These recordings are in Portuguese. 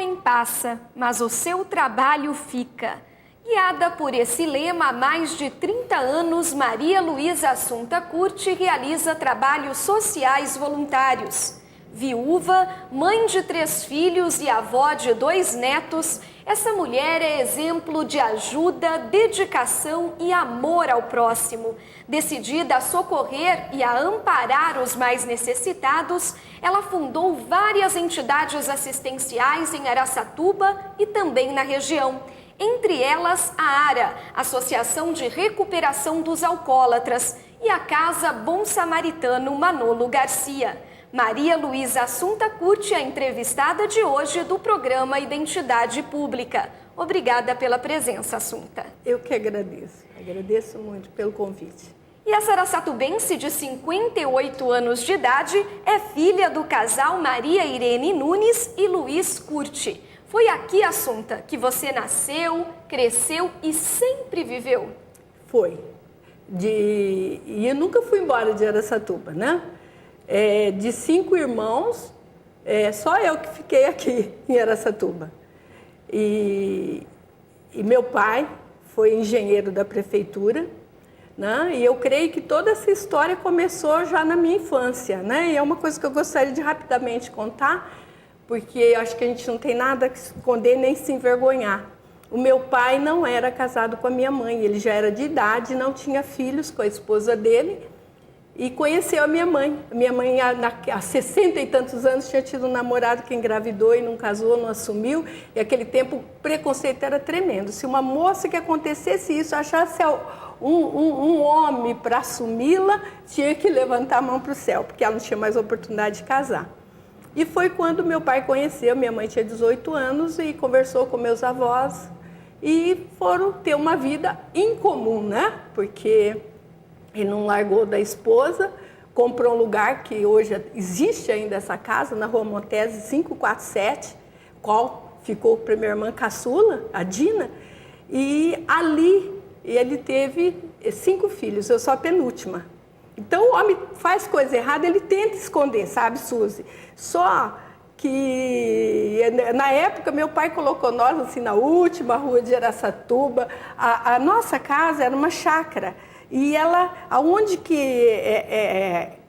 homem passa, mas o seu trabalho fica. Guiada por esse lema há mais de 30 anos, Maria Luísa Assunta Curti realiza trabalhos sociais voluntários. Viúva, mãe de 3 filhos e avó de 2 netos, essa mulher é exemplo de ajuda, dedicação e amor ao próximo. Decidida a socorrer e a amparar os mais necessitados, ela fundou várias entidades assistenciais em Araçatuba e também na região. Entre elas, a ARA, Associação de Recuperação dos Alcoólatras, e a Casa Bom Samaritano Manolo Garcia. Maria Luísa Assunta Curti é a entrevistada de hoje do programa Identidade Pública. Obrigada pela presença, Assunta. Eu que agradeço muito pelo convite. E essa araçatubense de 58 anos de idade é filha do casal Maria Irene Nunes e Luiz Curti. Foi aqui, Assunta, que você nasceu, cresceu e sempre viveu? Foi. E eu nunca fui embora de Araçatuba, né? De 5 irmãos, só eu que fiquei aqui em Araçatuba. E meu pai foi engenheiro da prefeitura, né? E eu creio que toda essa história começou já na minha infância, né? E é uma coisa que eu gostaria de rapidamente contar, porque eu acho que a gente não tem nada que esconder nem se envergonhar. O meu pai não era casado com a minha mãe, ele já era de idade, não tinha filhos com a esposa dele e conheceu a minha mãe. A minha mãe, há 60 e tantos anos, tinha tido um namorado que engravidou e não casou, não assumiu, e aquele tempo o preconceito era tremendo. Se uma moça que acontecesse isso, achasse um homem para assumi-la, tinha que levantar a mão para o céu, porque ela não tinha mais oportunidade de casar. E foi quando meu pai conheceu, minha mãe tinha 18 anos e conversou com meus avós e foram ter uma vida incomum, né? Porque ele não largou da esposa, comprou um lugar que hoje existe ainda essa casa, na Rua Montese 547, qual ficou para minha irmã caçula, a Dina, e ali ele teve 5 filhos, eu sou a penúltima. Então, o homem faz coisa errada, ele tenta esconder, sabe, Suzy? Só que, na época, meu pai colocou nós, assim, na última rua de Araçatuba. A nossa casa era uma chácara. E ela, aonde que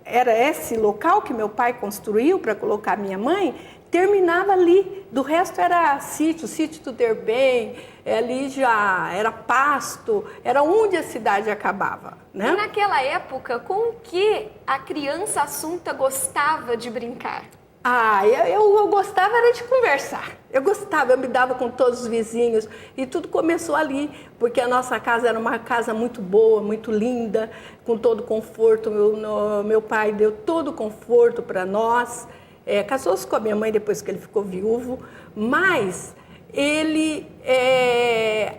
era esse local que meu pai construiu para colocar minha mãe, terminava ali. Do resto era sítio do Derbem, ali já era pasto, era onde a cidade acabava, né? E naquela época, com o que a criança Assunta gostava de brincar? Eu gostava era de conversar. Eu me dava com todos os vizinhos e tudo começou ali, porque a nossa casa era uma casa muito boa, muito linda, com todo conforto. Meu pai deu todo o conforto para nós. Casou-se com a minha mãe depois que ele ficou viúvo, mas ele,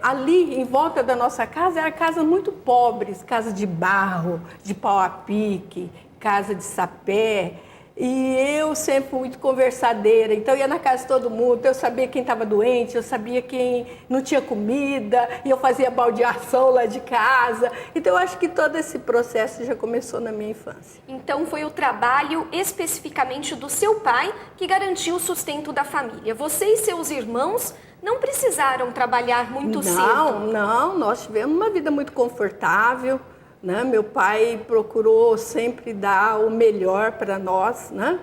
ali em volta da nossa casa, era casa muito pobres, casa de barro, de pau a pique, casa de sapé. E eu sempre muito conversadeira, então eu ia na casa de todo mundo, eu sabia quem estava doente, eu sabia quem não tinha comida, e eu fazia baldeação lá de casa. Então eu acho que todo esse processo já começou na minha infância. Então foi o trabalho especificamente do seu pai que garantiu o sustento da família. Você e seus irmãos não precisaram trabalhar muito cedo? Não, nós tivemos uma vida muito confortável. Né? Meu pai procurou sempre dar o melhor para nós, né?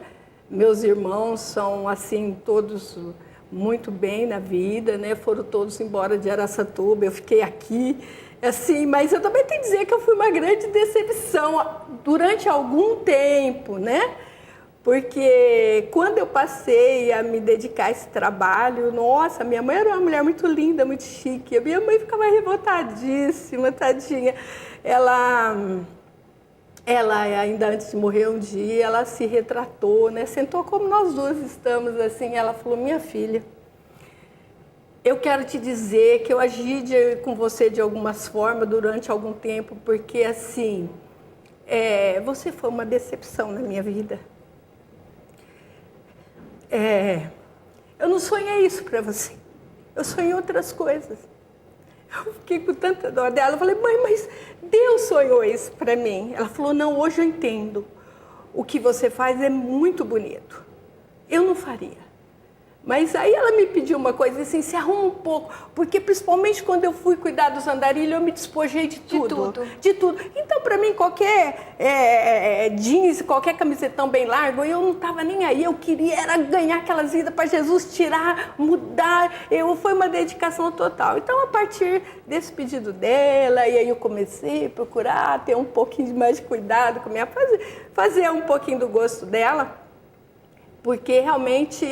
Meus irmãos são assim todos muito bem na vida, né? Foram todos embora de Araçatuba, eu fiquei aqui, assim, mas eu também tenho que dizer que eu fui uma grande decepção durante algum tempo, né? Porque quando eu passei a me dedicar a esse trabalho, nossa, minha mãe era uma mulher muito linda, muito chique. A minha mãe ficava revoltadíssima, tadinha. Ela ainda antes de morrer um dia, ela se retratou, né? Sentou como nós duas estamos, assim. Ela falou: minha filha, eu quero te dizer que eu agi com você de algumas formas durante algum tempo, porque, assim, você foi uma decepção na minha vida. Eu não sonhei isso para você. Eu sonhei outras coisas. Eu fiquei com tanta dó dela. Eu falei: mãe, mas Deus sonhou isso para mim. Ela falou: não, hoje eu entendo. O que você faz é muito bonito. Eu não faria. Mas aí ela me pediu uma coisa assim, se arruma um pouco, porque principalmente quando eu fui cuidar dos andarilhos, eu me despojei de tudo. De tudo. Então, para mim, qualquer jeans, qualquer camisetão bem largo, eu não estava nem aí. Eu queria era ganhar aquelas vidas para Jesus, tirar, mudar. Foi uma dedicação total. Então, a partir desse pedido dela, e aí eu comecei a procurar ter um pouquinho mais de cuidado com a minha... Fazer um pouquinho do gosto dela, porque realmente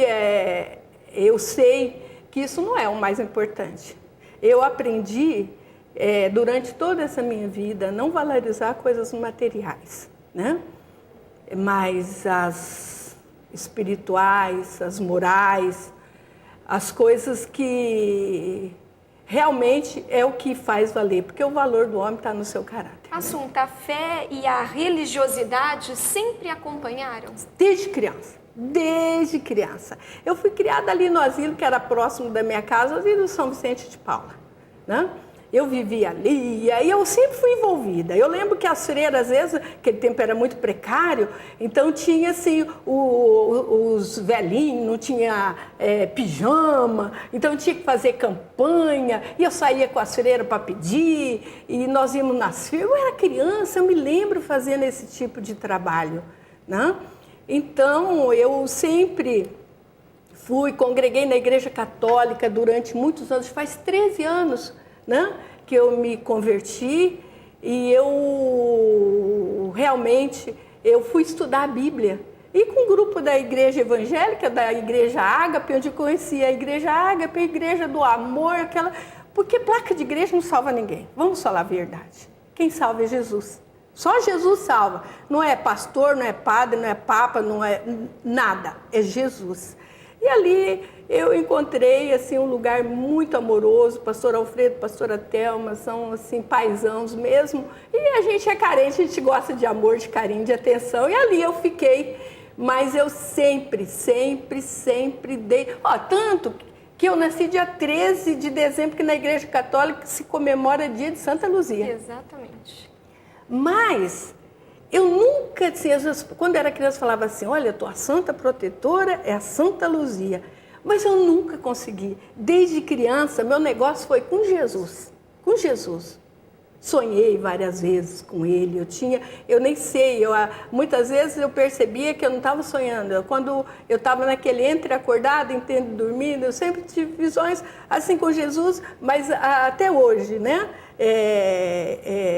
eu sei que isso não é o mais importante. Eu aprendi, durante toda essa minha vida, a não valorizar coisas materiais, né? Mas as espirituais, as morais, as coisas que realmente é o que faz valer, porque o valor do homem está no seu caráter. Assunta, a fé e a religiosidade sempre acompanharam? Desde criança. Desde criança. Eu fui criada ali no asilo, que era próximo da minha casa, o asilo São Vicente de Paula, né? Eu vivia ali, e aí eu sempre fui envolvida. Eu lembro que as freiras, às vezes, aquele tempo era muito precário, então tinha assim, os velhinhos, não tinha pijama, então tinha que fazer campanha, e eu saía com as freiras para pedir, e nós íamos nas feiras. Eu era criança, eu me lembro fazendo esse tipo de trabalho, né? Então, eu sempre congreguei na Igreja Católica durante muitos anos, faz 13 anos, né, que eu me converti, e eu realmente fui estudar a Bíblia. E com o grupo da Igreja Evangélica, da Igreja Ágape, onde eu conheci a Igreja Ágape, a Igreja do Amor, porque placa de igreja não salva ninguém. Vamos falar a verdade. Quem salva é Jesus. Só Jesus salva. Não é pastor, não é padre, não é papa, não é nada. É Jesus. E ali eu encontrei assim, um lugar muito amoroso. Pastor Alfredo, pastora Thelma, são assim, paisãos mesmo. E a gente é carente, a gente gosta de amor, de carinho, de atenção. E ali eu fiquei. Mas eu sempre dei... tanto que eu nasci dia 13 de dezembro, que na Igreja Católica se comemora dia de Santa Luzia. Exatamente. Mas eu nunca, assim, quando era criança, falava assim, olha, tua santa protetora é a Santa Luzia. Mas eu nunca consegui. Desde criança, meu negócio foi com Jesus. Com Jesus. Sonhei várias vezes com ele. Eu nem sei, muitas vezes eu percebia que eu não estava sonhando. Quando eu estava naquele entre acordado, entre dormindo, eu sempre tive visões assim com Jesus, mas até hoje, né?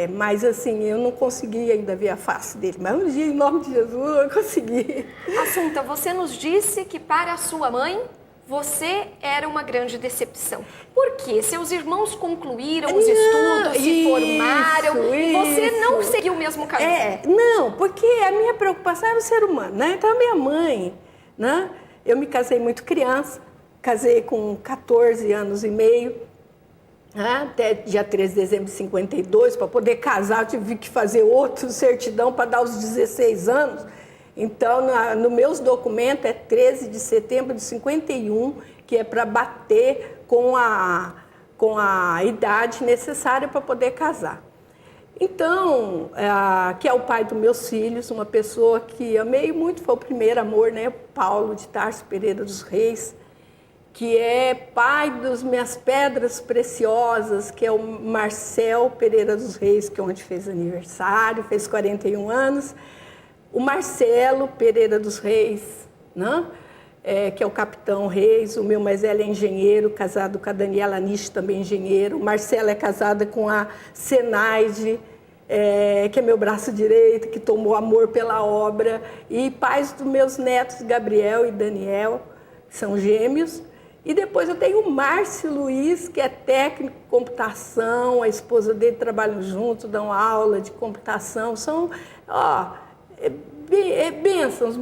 Mas assim, eu não consegui ainda ver a face dele. Mas um dia, em nome de Jesus, eu consegui. Assunta, você nos disse que para a sua mãe, você era uma grande decepção. Por quê? Seus irmãos concluíram os estudos, se formaram, e você não seguiu o mesmo caminho. Não, porque a minha preocupação era o ser humano, né? Então, a minha mãe, né? Eu me casei muito criança, casei com 14 anos e meio, até dia 13 de dezembro de 52, para poder casar, eu tive que fazer outro certidão para dar os 16 anos. Então, nos meus documentos é 13 de setembro de 51, que é para bater com a idade necessária para poder casar. Então, que é o pai dos meus filhos, uma pessoa que amei muito, foi o primeiro amor, né? Paulo de Tarso Pereira dos Reis, que é pai das minhas pedras preciosas, que é o Marcel Pereira dos Reis, que ontem fez aniversário, fez 41 anos. O Marcelo Pereira dos Reis, né? Que é o capitão Reis. O meu mais velho é engenheiro, casado com a Daniela Nish, também engenheiro. O Marcelo é casada com a Senaide, que é meu braço direito, que tomou amor pela obra. E pais dos meus netos, Gabriel e Daniel, que são gêmeos. E depois eu tenho o Márcio Luiz, que é técnico de computação. A esposa dele trabalham juntos, dão aula de computação. São... bênçãos.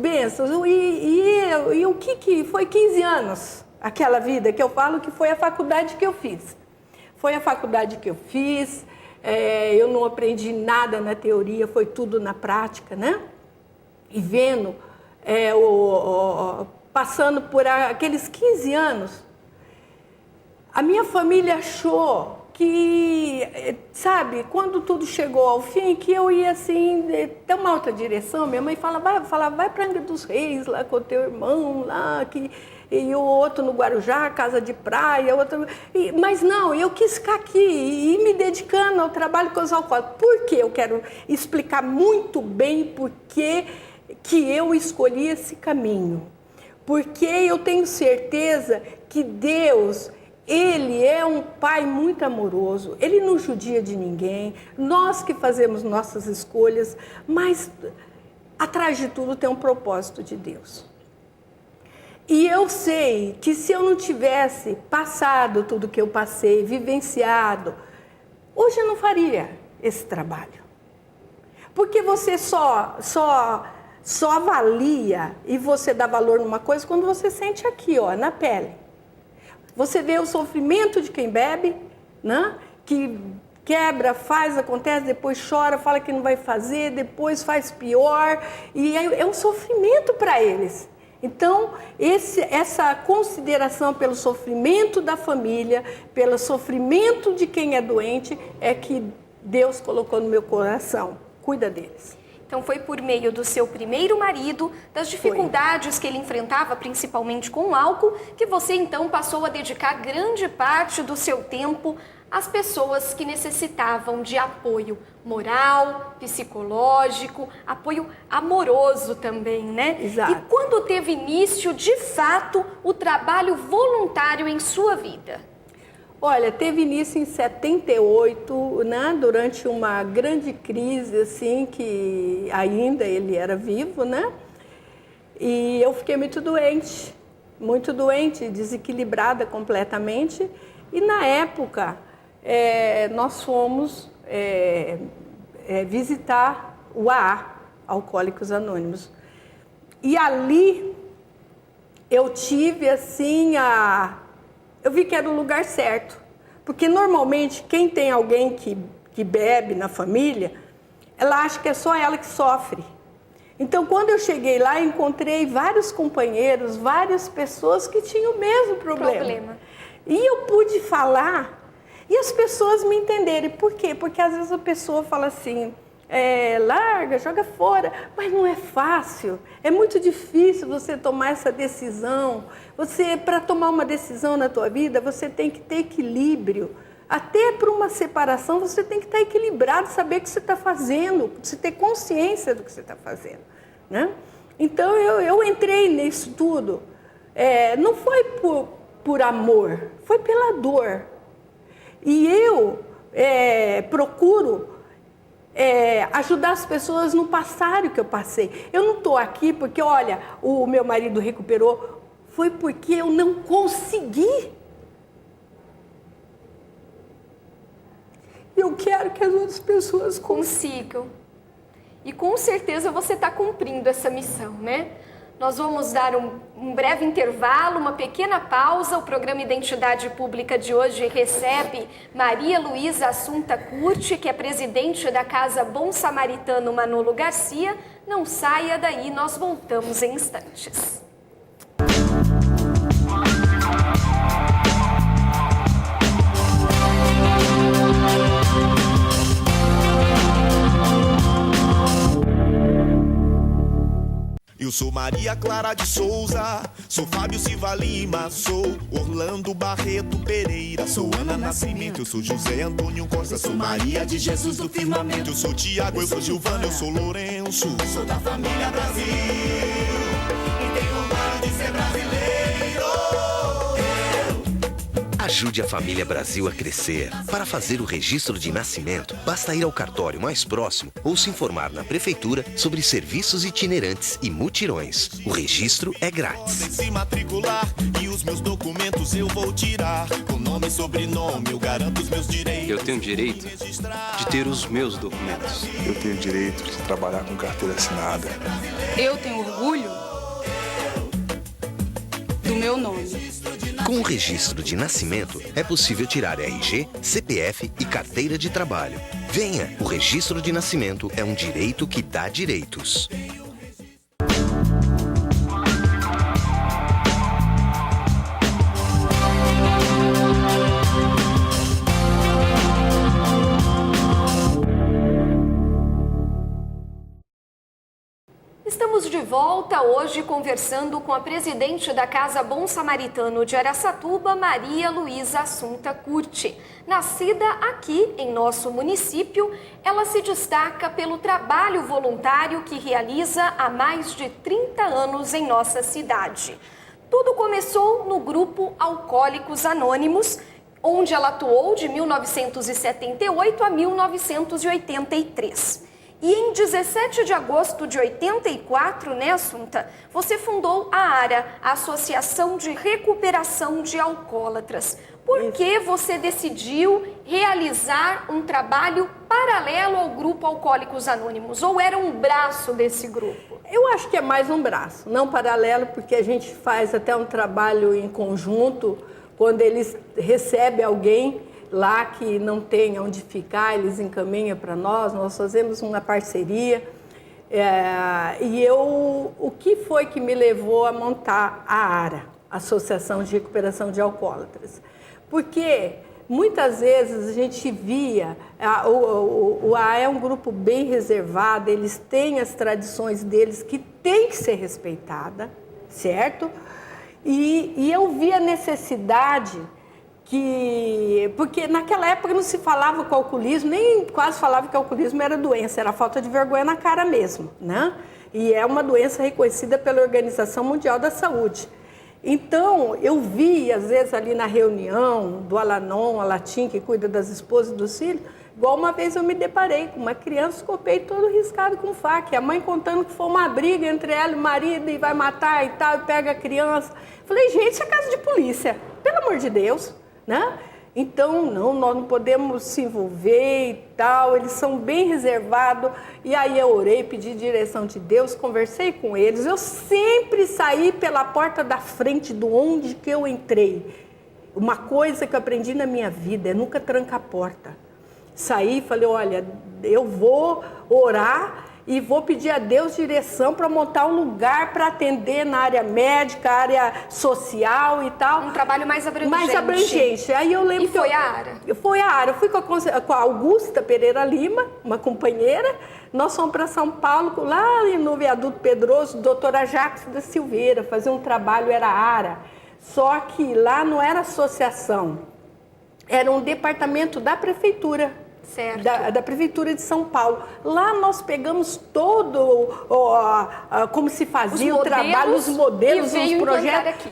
E o que foi 15 anos, aquela vida que eu falo que foi a faculdade que eu fiz. Foi a faculdade que eu fiz, eu não aprendi nada na teoria, foi tudo na prática, né? E vendo, passando por aqueles 15 anos, a minha família achou que, sabe, quando tudo chegou ao fim, que eu ia assim, ter uma outra direção. Minha mãe falava, vai para Angra dos Reis, lá com o teu irmão, lá, e o outro no Guarujá, casa de praia, outro... mas não, eu quis ficar aqui e me dedicando ao trabalho com os alcoólicos. Por quê? Eu quero explicar muito bem por que eu escolhi esse caminho. Porque eu tenho certeza que Deus... Ele é um pai muito amoroso, ele não judia de ninguém, nós que fazemos nossas escolhas, mas atrás de tudo tem um propósito de Deus. E eu sei que se eu não tivesse passado tudo que eu passei, vivenciado, hoje eu não faria esse trabalho. Porque você só avalia e você dá valor numa coisa quando você sente aqui, ó, na pele. Você vê o sofrimento de quem bebe, né? Que quebra, faz, acontece, depois chora, fala que não vai fazer, depois faz pior. E é um sofrimento para eles. Então, essa consideração pelo sofrimento da família, pelo sofrimento de quem é doente, é que Deus colocou no meu coração. Cuida deles. Então foi por meio do seu primeiro marido, das dificuldades que ele enfrentava, principalmente com o álcool, que você então passou a dedicar grande parte do seu tempo às pessoas que necessitavam de apoio moral, psicológico, apoio amoroso também, né? Exato. E quando teve início, de fato, o trabalho voluntário em sua vida? Olha, teve início em 78, né, durante uma grande crise, assim, que ainda ele era vivo, né? E eu fiquei muito doente, desequilibrada completamente. E na época, nós fomos visitar o AA, Alcoólicos Anônimos. E ali eu tive, assim, eu vi que era o lugar certo, porque normalmente quem tem alguém que bebe na família, ela acha que é só ela que sofre. Então, quando eu cheguei lá, encontrei vários companheiros, várias pessoas que tinham o mesmo problema. E eu pude falar e as pessoas me entenderem. Por quê? Porque às vezes a pessoa fala assim, larga, joga fora, mas não é fácil, é muito difícil você tomar essa decisão. Para tomar uma decisão na tua vida, você tem que ter equilíbrio. Até para uma separação, você tem que estar equilibrado, saber o que você está fazendo, você ter consciência do que você está fazendo, né? Então, eu entrei nisso tudo, não foi por amor, foi pela dor. E eu procuro ajudar as pessoas no passado que eu passei. Eu não estou aqui porque, olha, o meu marido recuperou, foi porque eu não consegui. Eu quero que as outras pessoas consigam. E com certeza você está cumprindo essa missão, né? Nós vamos dar um breve intervalo, uma pequena pausa. O programa Identidade Pública de hoje recebe Maria Luísa Assunta Curti, que é presidente da Casa Bom Samaritano Manolo Garcia. Não saia daí, nós voltamos em instantes. Eu sou Maria Clara de Souza, sou Fábio Silva Lima, sou Orlando Barreto Pereira, sou Ana Nascimento, eu sou José Antônio Costa, sou Maria de Jesus do Firmamento, eu sou Tiago, eu sou Gilvana, eu sou Lourenço, sou da família Brasil e tenho orgulho de ser brasileiro. Ajude a família Brasil a crescer. Para fazer o registro de nascimento, basta ir ao cartório mais próximo ou se informar na prefeitura sobre serviços itinerantes e mutirões. O registro é grátis. Se matricular e os meus documentos eu vou tirar. Com nome e sobrenome eu garanto os meus direitos. Eu tenho direito de ter os meus documentos. Eu tenho direito de trabalhar com carteira assinada. Eu tenho orgulho do meu nome. Com o registro de nascimento, é possível tirar RG, CPF e carteira de trabalho. Venha, o registro de nascimento é um direito que dá direitos. Estamos de volta hoje conversando com a presidente da Casa Bom Samaritano de Araçatuba, Maria Luísa Assunta Curti. Nascida aqui em nosso município, ela se destaca pelo trabalho voluntário que realiza há mais de 30 anos em nossa cidade. Tudo começou no grupo Alcoólicos Anônimos, onde ela atuou de 1978 a 1983. E em 17 de agosto de 84, né, Assunta, você fundou a ARA, a Associação de Recuperação de Alcoólatras. Por que você decidiu realizar um trabalho paralelo ao grupo Alcoólicos Anônimos? Ou era um braço desse grupo? Eu acho que é mais um braço, não paralelo, porque a gente faz até um trabalho em conjunto. Quando eles recebem alguém lá que não tem onde ficar, eles encaminham para nós fazemos uma parceria. O que foi que me levou a montar a ARA, Associação de Recuperação de Alcoólatras? Porque muitas vezes a gente via, o AA é um grupo bem reservado, eles têm as tradições deles que tem que ser respeitada, certo? E eu vi a necessidade porque naquela época não se falava que o alcoolismo, nem quase falava que o alcoolismo era doença, era falta de vergonha na cara mesmo, né? E é uma doença reconhecida pela Organização Mundial da Saúde. Então, eu vi, às vezes, ali na reunião do Alanon, a Latim, que cuida das esposas e dos filhos, igual uma vez eu me deparei com uma criança com o peito todo riscado com faca, e a mãe contando que foi uma briga entre ela e o marido, e vai matar e tal, e pega a criança. Falei, gente, isso é caso de polícia, pelo amor de Deus, né? Então, não, nós não podemos se envolver e tal, eles são bem reservados. E aí eu orei, pedi direção de Deus, conversei com eles. Eu sempre saí pela porta da frente de onde que eu entrei. Uma coisa que eu aprendi na minha vida é nunca trancar a porta. Saí e falei, olha, eu vou orar e vou pedir a Deus direção para montar um lugar para atender na área médica, área social e tal. Um trabalho mais abrangente. Mais abrangente. Aí eu lembro foi a ARA? Foi a ARA. Eu fui com a Augusta Pereira Lima, uma companheira. Nós fomos para São Paulo, lá no Viaduto Pedroso, doutora Jacques da Silveira, fazer um trabalho, era a ARA. Só que lá não era associação, era um departamento da prefeitura. Certo. Da Prefeitura de São Paulo. Lá nós pegamos todo como se fazia o trabalho, os modelos, os projetos.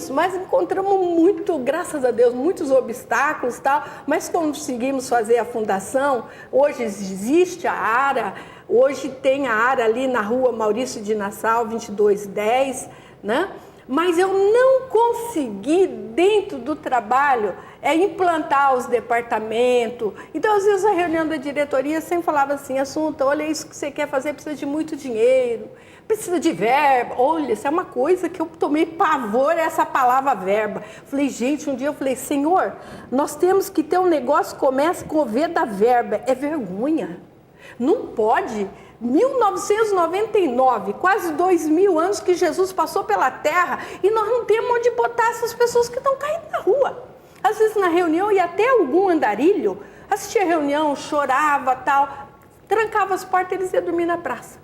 Mas encontramos muito, graças a Deus, muitos obstáculos e tal, mas conseguimos fazer a fundação. Hoje existe a ARA, hoje tem a ARA ali na rua Maurício de Nassau, 2210, né? Mas eu não consegui, dentro do trabalho, implantar os departamentos. Então, às vezes, a reunião da diretoria sempre falava assim, Assunta, olha, isso que você quer fazer precisa de muito dinheiro, precisa de verba. Olha, isso é uma coisa que eu tomei pavor, essa palavra verba. Falei, gente, um dia eu falei, Senhor, nós temos que ter um negócio que comece com o V da verba. É vergonha. Não pode. 1999, quase 2000 anos que Jesus passou pela terra e nós não temos onde botar essas pessoas que estão caindo na rua. Às vezes na reunião ia até algum andarilho, assistia a reunião, chorava, tal, trancava as portas e eles iam dormir na praça.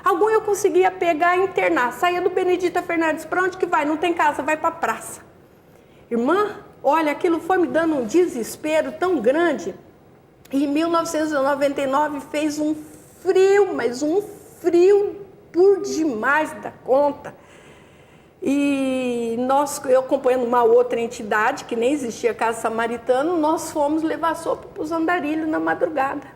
Algum eu conseguia pegar e internar, saía do Benedita Fernandes, para onde que vai? Não tem casa, vai para a praça. Irmã, olha, aquilo foi me dando um desespero tão grande. E em 1999 fez um frio, mas um frio por demais da conta. E eu acompanhando uma outra entidade, que nem existia Casa Samaritano, nós fomos levar sopa para os andarilhos na madrugada.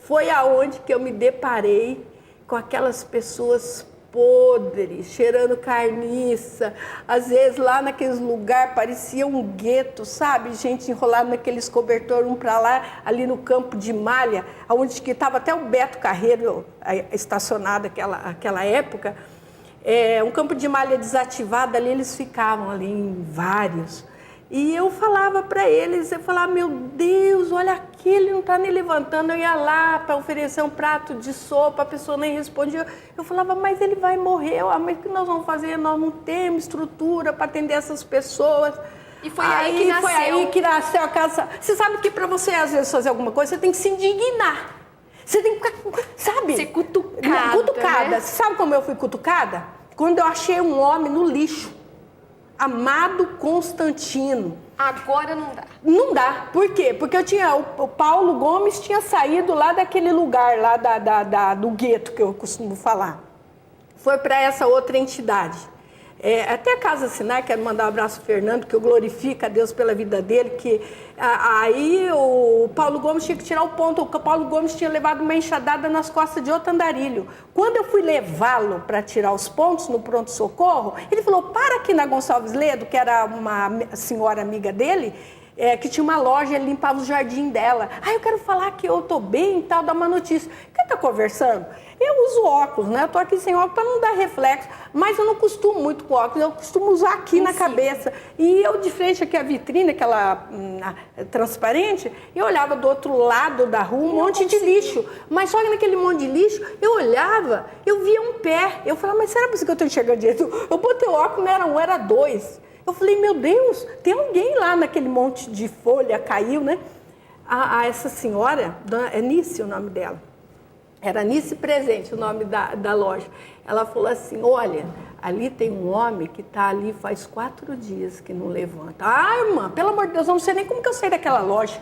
Foi aonde que eu me deparei com aquelas pessoas podres, cheirando carniça. Às vezes lá naqueles lugares parecia um gueto, sabe? Gente enrolada naqueles cobertores, um para lá, ali no campo de Malha, onde que estava até o Beto Carreiro estacionado naquela época. Um campo de malha desativado, ali eles ficavam ali em vários. E eu falava para eles, eu falava, meu Deus, olha aqui, ele não está nem levantando. Eu ia lá para oferecer um prato de sopa, a pessoa nem respondia. Eu falava, mas ele vai morrer, mas o que nós vamos fazer? Nós não temos estrutura para atender essas pessoas. E foi aí que nasceu a Casa. Você sabe que para você, às vezes, fazer alguma coisa, você tem que se indignar. Você tem que ficar, sabe? Ser cutucada, Cutucada. né? Sabe como eu fui cutucada? Quando eu achei um homem no lixo. Amado Constantino. Agora não dá. Não dá. Por quê? Porque o Paulo Gomes tinha saído lá daquele lugar, lá do gueto que eu costumo falar. Foi para essa outra entidade. Até a Casa Sinai, quero mandar um abraço ao Fernando, que eu glorifico a Deus pela vida dele, que aí o Paulo Gomes tinha que tirar o ponto, o Paulo Gomes tinha levado uma enxadada nas costas de outro andarilho. Quando eu fui levá-lo para tirar os pontos no pronto-socorro, ele falou, para aqui na Gonçalves Ledo, que era uma senhora amiga dele, que tinha uma loja, ele limpava o jardim dela. Eu quero falar que eu tô bem e tal, dar uma notícia. Quem tá conversando? Eu uso óculos, né? Eu tô aqui sem óculos para não dar reflexo, mas eu não costumo muito com óculos, eu costumo usar aqui na cabeça. E eu, de frente aqui à vitrine, aquela transparente, eu olhava do outro lado da rua um monte de lixo. Mas só que naquele monte de lixo, eu olhava, eu via um pé. Eu falava, mas será por isso que eu tô enxergando direito? Eu botei o óculos, não era um, era dois. Eu falei, meu Deus, tem alguém lá naquele monte de folha, caiu, né? Essa senhora, Anice, o nome dela. Era Anice Presente, o nome da loja. Ela falou assim, olha, ali tem um homem que está ali faz 4 dias que não levanta. Irmã, pelo amor de Deus, eu não sei nem como que eu saí daquela loja.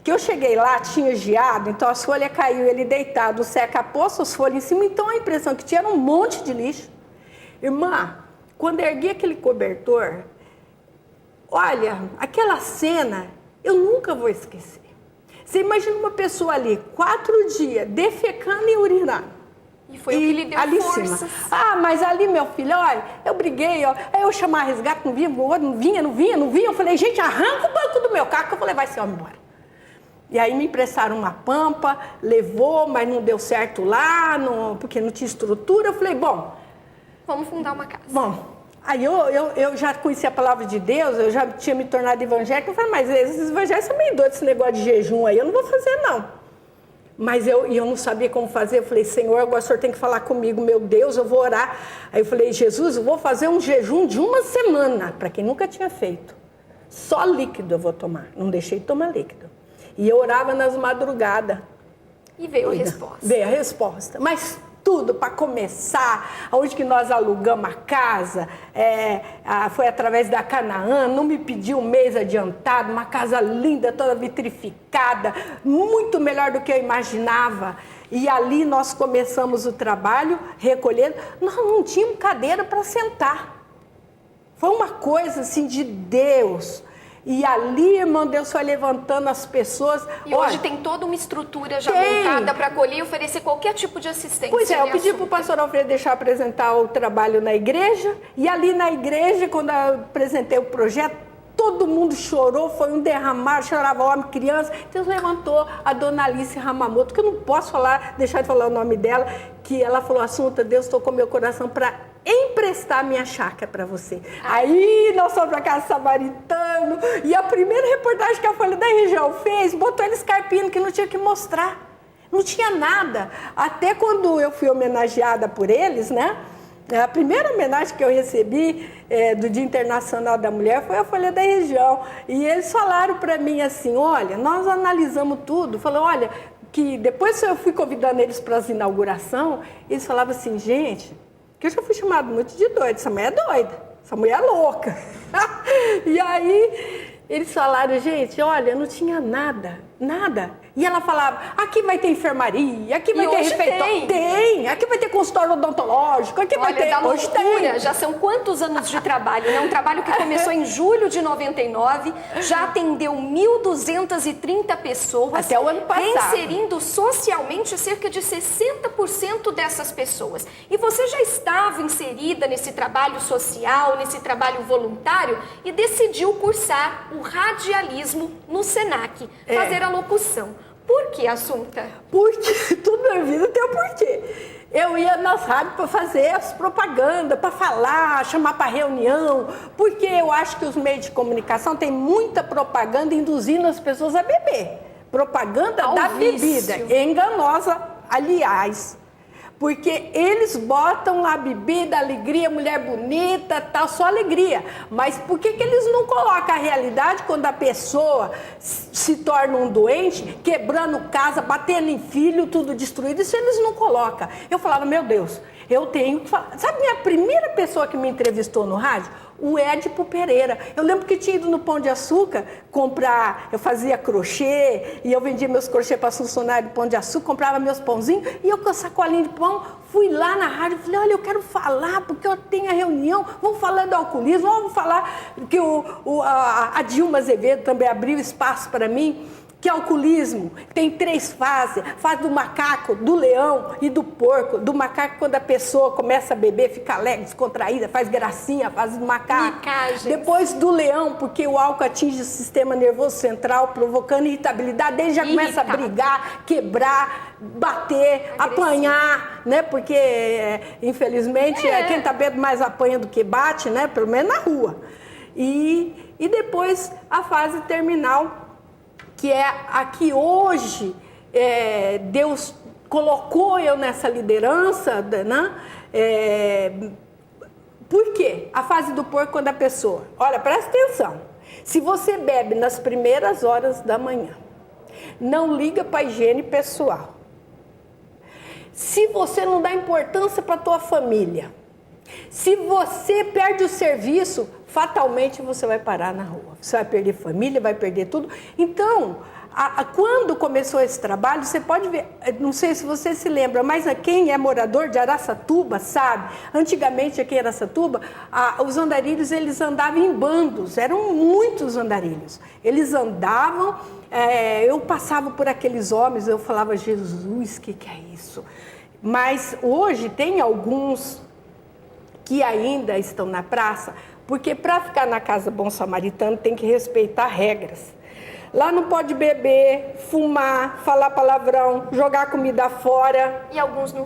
Que eu cheguei lá, tinha geado, então as folhas caiu, ele deitado, o seca-poço, as folhas em cima, então a impressão que tinha era um monte de lixo. Irmã, quando eu ergui aquele cobertor, olha, aquela cena eu nunca vou esquecer. Você imagina uma pessoa ali, 4 dias, defecando e urinando. E foi o que lhe deu ali forças. Cima. Mas ali, meu filho, olha, eu briguei, ó, aí eu chamar resgate, não vinha. Eu falei, gente, arranca o banco do meu carro que eu vou levar esse homem embora. E aí me emprestaram uma pampa, levou, mas não deu certo lá, porque não tinha estrutura. Eu falei, bom... Vamos fundar uma casa. Bom... Aí eu já conhecia a palavra de Deus, eu já tinha me tornado evangélica, eu falei, mas esses evangélicos são meio doidos, esse negócio de jejum aí, eu não vou fazer não. Mas eu não sabia como fazer, eu falei, Senhor, agora o Senhor tem que falar comigo, meu Deus, eu vou orar. Aí eu falei, Jesus, eu vou fazer um jejum de 1 semana, para quem nunca tinha feito. Só líquido eu vou tomar, não deixei de tomar líquido. E eu orava nas madrugadas. E veio a resposta. Veio a resposta, mas... tudo para começar, onde que nós alugamos a casa, foi através da Canaã, não me pediu um mês adiantado, uma casa linda, toda vitrificada, muito melhor do que eu imaginava. E ali nós começamos o trabalho, recolhendo, nós não tínhamos cadeira para sentar. Foi uma coisa assim de Deus. E ali, irmão, Deus foi levantando as pessoas. E hoje tem toda uma estrutura já montada para acolher e oferecer qualquer tipo de assistência. Pois é, eu pedi para o pastor Alfredo deixar apresentar o trabalho na igreja. E ali na igreja, quando eu apresentei o projeto, todo mundo chorou, foi um derramar, chorava homem, criança. Deus levantou a dona Alice Ramamoto, que eu não posso deixar de falar o nome dela, que ela falou, Assunta, Deus tocou meu coração para emprestar minha chácara para você. Aí nós fomos para casa samaritano e a primeira reportagem que a Folha da Região fez, botou eles carpindo que não tinha que mostrar. Não tinha nada. Até quando eu fui homenageada por eles, né? A primeira homenagem que eu recebi do Dia Internacional da Mulher foi a Folha da Região. E eles falaram para mim assim, olha, nós analisamos tudo. Falaram, olha, que depois eu fui convidando eles para as inaugurações, eles falavam assim, gente... que eu já fui chamado muito de doida, essa mulher é doida, essa mulher é louca. E aí, eles falaram, gente, olha, não tinha nada. E ela falava, aqui vai ter enfermaria, aqui vai ter refeitório. Tem, aqui vai ter consultório odontológico, aqui vai ter... Da loucura, já são quantos anos de trabalho, né? Um trabalho que começou em julho de 99, já atendeu 1.230 pessoas. Até o ano passado. Inserindo socialmente cerca de 60% dessas pessoas. E você já estava inserida nesse trabalho social, nesse trabalho voluntário e decidiu cursar o radialismo no Senac, fazer a locução. Por que, Assunta? Porque tudo na vida tem um porquê. Eu ia nas rádios para fazer as propagandas, para falar, chamar para reunião, porque eu acho que os meios de comunicação têm muita propaganda induzindo as pessoas a beber. Propaganda da bebida, enganosa, aliás. Porque eles botam lá bebida, alegria, mulher bonita, tal, só alegria. Mas por que eles não colocam a realidade quando a pessoa se torna um doente, quebrando casa, batendo em filho, tudo destruído? Isso eles não colocam. Eu falava, meu Deus, eu tenho que falar. Sabe a primeira pessoa que me entrevistou no rádio? O Édipo Pereira. Eu lembro que tinha ido no Pão de Açúcar comprar, eu fazia crochê, e eu vendia meus crochê para funcionário do Pão de Açúcar, comprava meus pãozinhos, e eu com a sacolinha de pão, fui lá na rádio e falei, olha, eu quero falar, porque eu tenho a reunião, vamos falar do alcoolismo, vamos falar que a Dilma Azevedo também abriu espaço para mim, que alcoolismo tem 3 fases, fase do macaco, do leão e do porco. Do macaco, quando a pessoa começa a beber, fica alegre, descontraída, faz gracinha, fase do macaco. Micagens. Depois do leão, porque o álcool atinge o sistema nervoso central, provocando irritabilidade, daí já começa a brigar, quebrar, bater, apanhar, né? Porque, infelizmente, quem está bebendo mais apanha do que bate, né? Pelo menos na rua. E depois a fase terminal, que é a que hoje Deus colocou eu nessa liderança, né? Por quê? A fase do porco, quando a pessoa... Olha, presta atenção. Se você bebe nas primeiras horas da manhã, não liga para a higiene pessoal. Se você não dá importância para a tua família, se você perde o serviço, fatalmente você vai parar na rua. Você vai perder família, vai perder tudo. Então, quando começou esse trabalho, você pode ver, não sei se você se lembra, mas quem é morador de Araçatuba sabe, antigamente aqui em Araçatuba, os andarilhos, eles andavam em bandos, eram muitos andarilhos. Eles andavam, eu passava por aqueles homens, eu falava, Jesus, o que é isso? Mas hoje tem alguns que ainda estão na praça, porque para ficar na casa Bom Samaritano tem que respeitar regras. Lá não pode beber, fumar, falar palavrão, jogar comida fora. E alguns não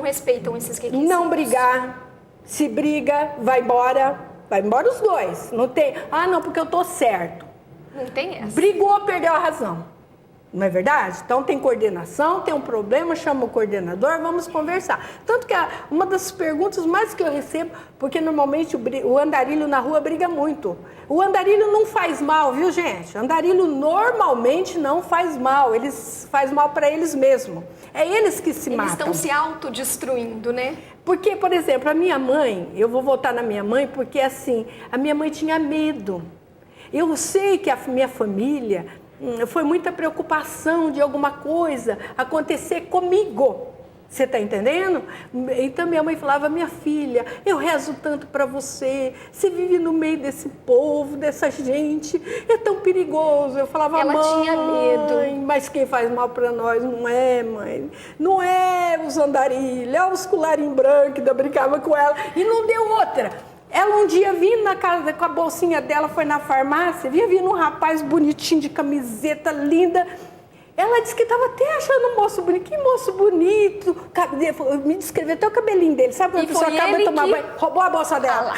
respeitam esses requisitos. Não brigar. Se briga, vai embora. Vai embora os dois. Não tem, não, porque eu tô certo. Não tem essa. Brigou, perdeu a razão. Não é verdade? Então tem coordenação, tem um problema, chama o coordenador, vamos conversar. Tanto que uma das perguntas mais que eu recebo, porque normalmente o andarilho na rua briga muito. O andarilho não faz mal, viu, gente? O andarilho normalmente não faz mal, eles faz mal para eles mesmos. É eles que se matam. Eles estão se autodestruindo, né? Porque, por exemplo, a minha mãe, eu vou voltar na minha mãe, porque assim, a minha mãe tinha medo. Eu sei que a minha família... foi muita preocupação de alguma coisa acontecer comigo. Você está entendendo? Então minha mãe falava, minha filha, eu rezo tanto para você, você vive no meio desse povo, dessa gente, é tão perigoso. Eu falava, ela mãe, tinha medo. Mas quem faz mal para nós não é, mãe. Não é os andarilhos, é os colarinhos brancos, eu brincava com ela. E não deu outra. Ela um dia vindo na casa com a bolsinha dela, foi na farmácia, vindo um rapaz bonitinho de camiseta linda. Ela disse que estava até achando um moço bonito. Que moço bonito. Me descreveu até o cabelinho dele. Sabe quando a pessoa acaba de tomar banho? Roubou a bolsa dela.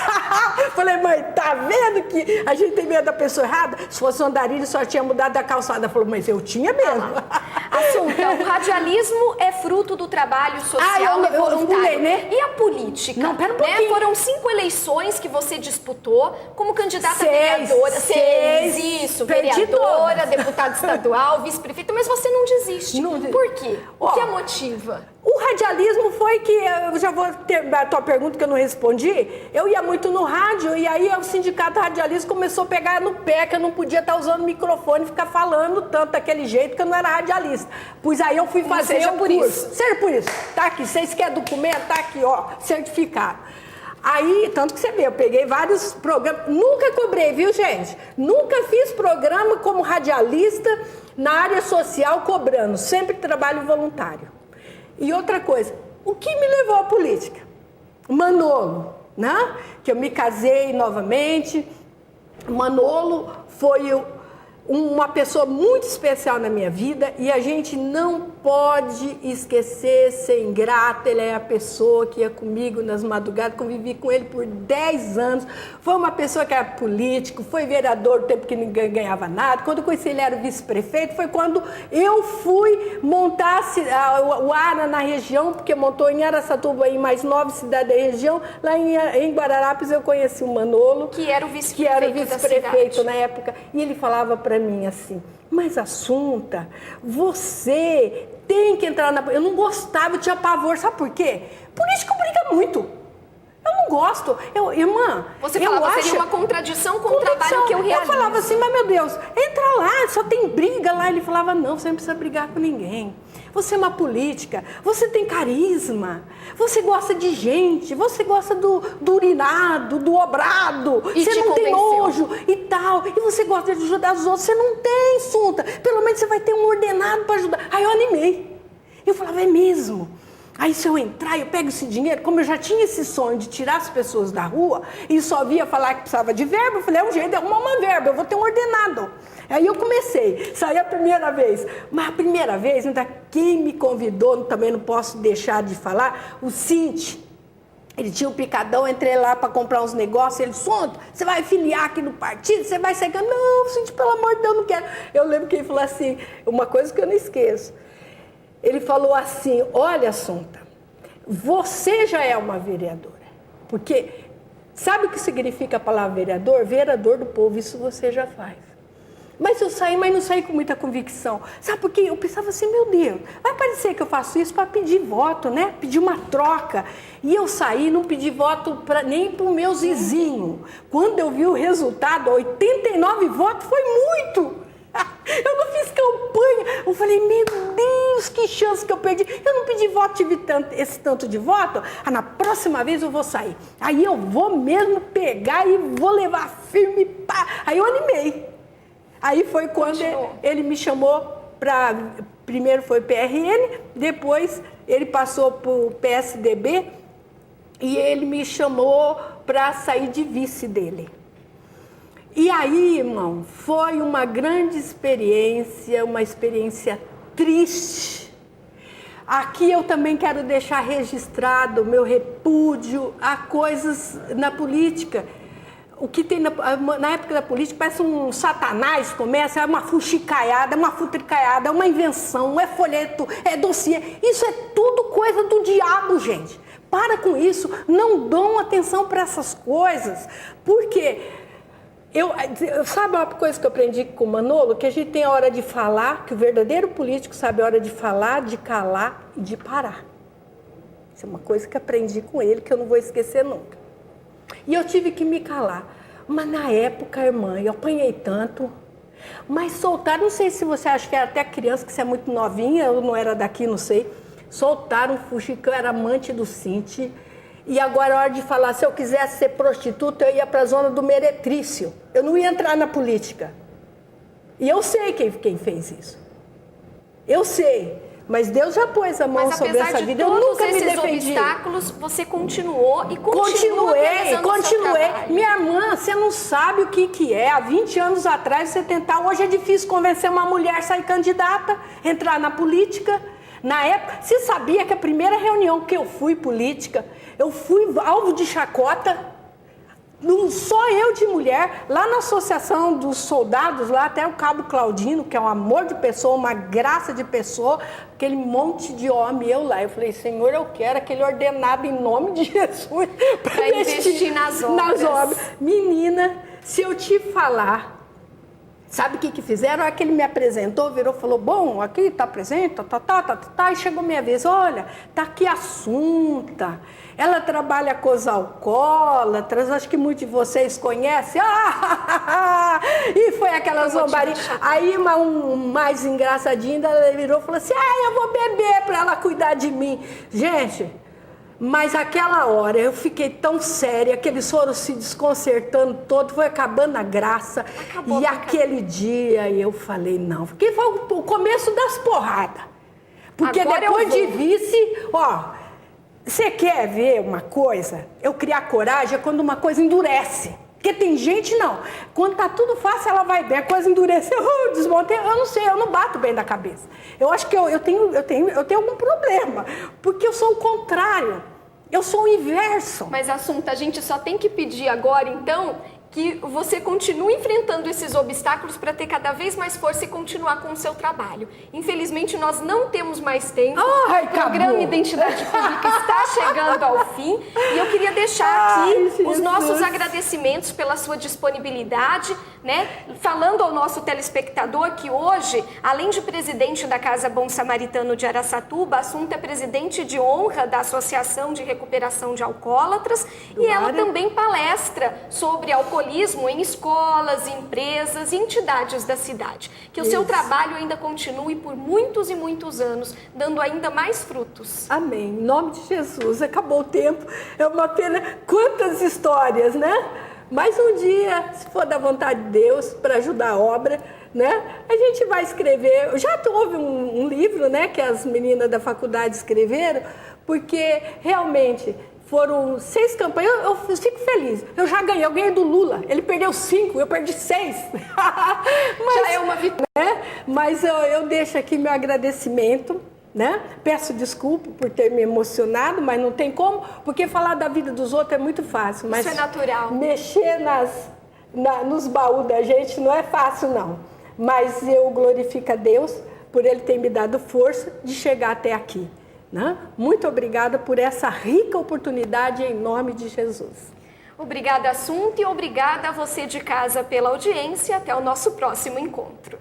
Falei, mãe, tá vendo que a gente tem medo da pessoa errada? Se fosse um andarilho, só tinha mudado da calçada. Falou, mas eu tinha mesmo. Assunta, o radialismo é fruto do trabalho social e voluntário. Pulei, né? E a política? Não, pera um pouquinho. Né? Foram 5 eleições que você disputou como candidata a vereadora. 6, isso. Vereadora, deputada estadual, vice-prefeita, mas você não desiste. Por quê? O que a motiva? O radialismo foi que, eu já vou ter a tua pergunta que eu não respondi, eu ia muito no rádio e aí o sindicato radialista começou a pegar no pé que eu não podia estar usando o microfone e ficar falando tanto daquele jeito que eu não era radialista. Pois aí eu fui fazer o curso. Seja por isso. Tá aqui, vocês querem documento? Tá aqui, ó, certificado. Aí, tanto que você vê, eu peguei vários programas, nunca cobrei, viu, gente? Nunca fiz programa como radialista na área social cobrando, sempre trabalho voluntário. E outra coisa, o que me levou à política? Manolo, né? Que eu me casei novamente. Manolo foi uma pessoa muito especial na minha vida e a gente não pode esquecer, ser ingrata. Ele é a pessoa que ia comigo nas madrugadas, convivi com ele por 10 anos. Foi uma pessoa que era político, foi vereador no tempo que ninguém ganhava nada. Quando eu conheci ele, era vice-prefeito. Foi quando eu fui montar o ARA na região, porque montou em Araçatuba e mais 9 cidades da região. Lá em Guararapes eu conheci o Manolo, que era o vice-prefeito na época. E ele falava para mim assim: mas Assunta, você tem que entrar na... Eu não gostava, eu tinha pavor, sabe por quê? Político briga muito. Eu não gosto. Irmã, você falava, seria uma contradição com o trabalho que eu realizo. Eu falava assim, mas meu Deus, entra lá, só tem briga lá. Ele falava, não, você não precisa brigar com ninguém. Você é uma política, você tem carisma, você gosta de gente, você gosta do urinado, do obrado, e você não tem nojo e tal, e você gosta de ajudar os outros, você não tem, Sunta, pelo menos você vai ter um ordenado para ajudar. Aí eu animei, eu falava, é mesmo? Aí se eu entrar, eu pego esse dinheiro, como eu já tinha esse sonho de tirar as pessoas da rua e só via falar que precisava de verba, eu falei, é um jeito de arrumar uma verba, eu vou ter um ordenado. Aí eu comecei, saí a primeira vez, mas a primeira vez, ainda quem me convidou, também não posso deixar de falar, o Cinti. Ele tinha um picadão, entrei lá para comprar uns negócios, ele, Sunta, você vai filiar aqui no partido, você vai sair? Não, Cinti, pelo amor de Deus, não quero. Eu lembro que ele falou assim, uma coisa que eu não esqueço. Ele falou assim, olha, Sunta, você já é uma vereadora, porque sabe o que significa a palavra vereador? Vereador do povo, isso você já faz. Mas eu saí, mas não saí com muita convicção. Sabe por quê? Eu pensava assim, meu Deus, vai parecer que eu faço isso para pedir voto, né? Pedir uma troca. E eu saí, não pedi voto nem para o meu vizinho. Quando eu vi o resultado, 89 votos, foi muito. Eu não fiz campanha. Eu falei, meu Deus, que chance que eu perdi. Eu não pedi voto, tive esse tanto de voto. Na próxima vez eu vou sair. Aí eu vou mesmo pegar e vou levar firme. Pá. Aí eu animei. Aí foi quando ele me chamou para... Primeiro foi PRN, depois ele passou para o PSDB e ele me chamou para sair de vice dele. E aí, irmão, foi uma grande experiência, uma experiência triste. Aqui eu também quero deixar registrado o meu repúdio a coisas na política. O que tem na época da política parece um satanás, começa, é uma fuxicaiada, é uma futricaiada, é uma invenção, é folheto, é dossiê. Isso é tudo coisa do diabo, gente. Para com isso, não dão atenção para essas coisas, porque... sabe uma coisa que eu aprendi com o Manolo? Que a gente tem a hora de falar, que o verdadeiro político sabe a hora de falar, de calar e de parar. Isso é uma coisa que aprendi com ele, que eu não vou esquecer nunca. E eu tive que me calar. Mas na época, irmã, eu apanhei tanto. Mas soltaram, não sei se você acha que era até criança, que você é muito novinha, eu não era daqui, não sei. Soltaram um fuxico, que eu era amante do Cinti. E agora é hora de falar, se eu quisesse ser prostituta, eu ia para a zona do meretrício. Eu não ia entrar na política. E eu sei quem fez isso. Eu sei. Mas Deus já pôs a mão sobre essa vida. Eu nunca me defendi. Mas apesar de todos esses obstáculos, você continuou e continua Continuei. Minha irmã, você não sabe o que é. Há 20 anos atrás, você tentar... Hoje é difícil convencer uma mulher a sair candidata, entrar na política. Na época, você sabia que a primeira reunião que eu fui política, eu fui alvo de chacota, só eu de mulher, lá na Associação dos Soldados, lá até o Cabo Claudino, que é um amor de pessoa, uma graça de pessoa, aquele monte de homem, eu lá. Eu falei, Senhor, eu quero aquele ordenado em nome de Jesus para investir nas obras. Menina, se eu te falar... Sabe o que fizeram? A hora que ele me apresentou, virou e falou, bom, aqui está presente, e chegou minha vez, olha, está aqui a Assunta, ela trabalha com os alcoólatras, acho que muitos de vocês conhecem, e foi aquela zombaria. Aí um mais engraçadinho, ela virou e falou assim, eu vou beber para ela cuidar de mim. Gente... Mas aquela hora eu fiquei tão séria, que eles foram se desconcertando todo, foi acabando a graça. Aquele dia eu falei, não, porque foi o começo das porradas. Porque agora depois de vice, você quer ver uma coisa? Eu criar coragem é quando uma coisa endurece. Porque tem gente, não. Quando tá tudo fácil, ela vai bem. A coisa endureceu, desmontei. Eu não sei, eu não bato bem da cabeça. Eu acho que eu tenho algum problema. Porque eu sou o contrário. Eu sou o inverso. Mas, Assunta, a gente só tem que pedir agora, então, que você continue enfrentando esses obstáculos para ter cada vez mais força e continuar com o seu trabalho. Infelizmente, nós não temos mais tempo. O programa Identidade Pública está chegando ao fim. E eu queria deixar aqui os nossos agradecimentos pela sua disponibilidade, né? Falando ao nosso telespectador que hoje, além de presidente da Casa Bom Samaritano de Araçatuba, a Assunta é presidente de honra da Associação de Recuperação de Alcoólatras e ela também palestra sobre alcoolismo em escolas, empresas e entidades da cidade. Que o seu trabalho ainda continue por muitos e muitos anos, dando ainda mais frutos. Amém. Em nome de Jesus. Acabou o tempo. É uma pena. Quantas histórias, né? Mas um dia, se for da vontade de Deus, para ajudar a obra, né? A gente vai escrever. Já houve um livro, né? Que as meninas da faculdade escreveram, porque realmente foram 6 campanhas, eu fico feliz. Eu já ganhei, eu ganhei do Lula. Ele perdeu 5, eu perdi 6. Já é uma vitória. Né? Mas eu deixo aqui meu agradecimento, né? Peço desculpa por ter me emocionado, mas não tem como, porque falar da vida dos outros é muito fácil. Mas isso é natural. Mexer nos baús da gente não é fácil, não. Mas eu glorifico a Deus por Ele ter me dado força de chegar até aqui. Né? Muito obrigada por essa rica oportunidade em nome de Jesus. Obrigada, Assunta, e obrigada a você de casa pela audiência. Até o nosso próximo encontro.